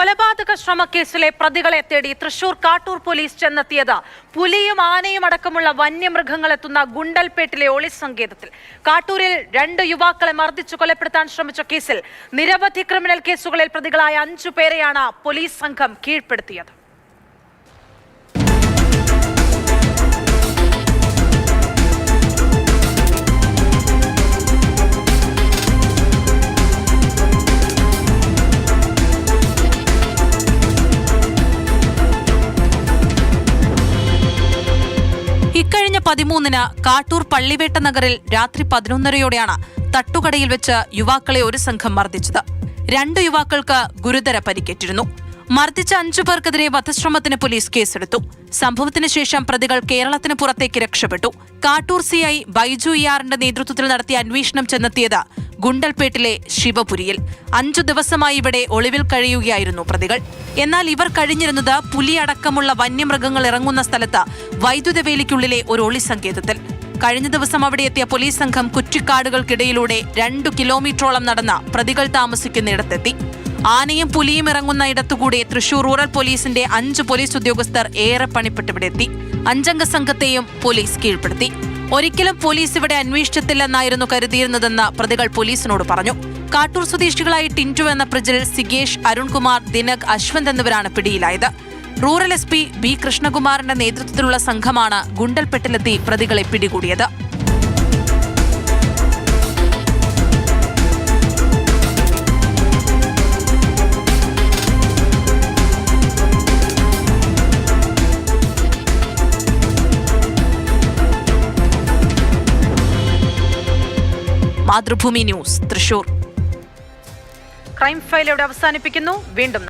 കൊലപാതക ശ്രമക്കേസിലെ പ്രതികളെ തേടി തൃശൂർ കാട്ടൂർ പോലീസ് ചെന്നെത്തിയത് പുലിയും ആനയും അടക്കമുള്ള വന്യമൃഗങ്ങളെത്തുന്ന ഗുണ്ടൽപേട്ടിലെ ഒളിസങ്കേതത്തിൽ. കാട്ടൂരിൽ 2 യുവാക്കളെ മർദ്ദിച്ചു കൊലപ്പെടുത്താൻ ശ്രമിച്ച കേസിൽ നിരവധി ക്രിമിനൽ കേസുകളിൽ പ്രതികളായ 5 പേരെയാണ് പോലീസ് സംഘം കീഴ്പ്പെടുത്തിയത്. ഇക്കഴിഞ്ഞ 13-ന് കാട്ടൂർ പള്ളിവേട്ട നഗറിൽ രാത്രി 11:30-യോടെയാണ് തട്ടുകടയിൽ വെച്ച് യുവാക്കളെ ഒരു സംഘം മർദ്ദിച്ചത്. 2 യുവാക്കൾക്ക് ഗുരുതര പരിക്കേറ്റിരുന്നു. മർദ്ദിച്ച 5 പേർക്കെതിരെ വധശ്രമത്തിന് പോലീസ് കേസെടുത്തു. സംഭവത്തിന് ശേഷം പ്രതികൾ കേരളത്തിന് പുറത്തേക്ക് രക്ഷപ്പെട്ടു. കാട്ടൂർ CI ബൈജു ഇയാറിന്റെ നേതൃത്വത്തിൽ നടത്തിയ അന്വേഷണം ചെന്നെത്തിയത് ഗുണ്ടൽപേട്ടിലെ ശിവപുരിയിൽ. 5 ദിവസമായി ഇവിടെ ഒളിവിൽ കഴിയുകയായിരുന്നു പ്രതികൾ. എന്നാൽ ഇവർ കഴിഞ്ഞിരുന്നത് പുലിയടക്കമുള്ള വന്യമൃഗങ്ങൾ ഇറങ്ങുന്ന സ്ഥലത്ത് വൈദ്യുതവേലിക്കുള്ളിലെ ഒരു ഒളിസങ്കേതത്തിൽ. കഴിഞ്ഞ ദിവസം അവിടെ എത്തിയ പോലീസ് സംഘം കുറ്റിക്കാടുകൾക്കിടയിലൂടെ 2 കിലോമീറ്ററോളം നടന്ന പ്രതികൾ താമസിക്കുന്നിടത്തെത്തി. ആനയും പുലിയും ഇറങ്ങുന്ന ഇടത്തുകൂടെ തൃശൂർ റൂറൽ പോലീസിന്റെ 5 പോലീസ് ഉദ്യോഗസ്ഥർ ഏറെ പണിപ്പെട്ടിവിടെ എത്തി. 5-അംഗ സംഘത്തെയും പോലീസ് കീഴ്പ്പെടുത്തി. ഒരിക്കലും പോലീസ് ഇവിടെ അന്വേഷിച്ചത്തില്ലെന്നായിരുന്നു കരുതിയിരുന്നതെന്ന് പ്രതികൾ പോലീസിനോട് പറഞ്ഞു. കാട്ടൂർ സ്വദേശികളായി ടിൻറ്റു എന്ന പ്രജിൽ, സിഗേഷ്, അരുൺകുമാർ, ദിനക്, അശ്വന്ത് എന്നിവരാണ് പിടിയിലായത്. റൂറൽ SP B കൃഷ്ണകുമാറിന്റെ നേതൃത്വത്തിലുള്ള സംഘമാണ് ഗുണ്ടൽപെട്ടിലെത്തി പ്രതികളെ പിടികൂടിയത്. Mathrubhumi news, Thrissur. Crime file ഇവിടെ അവസാനിപ്പിക്കുന്നു. വീണ്ടും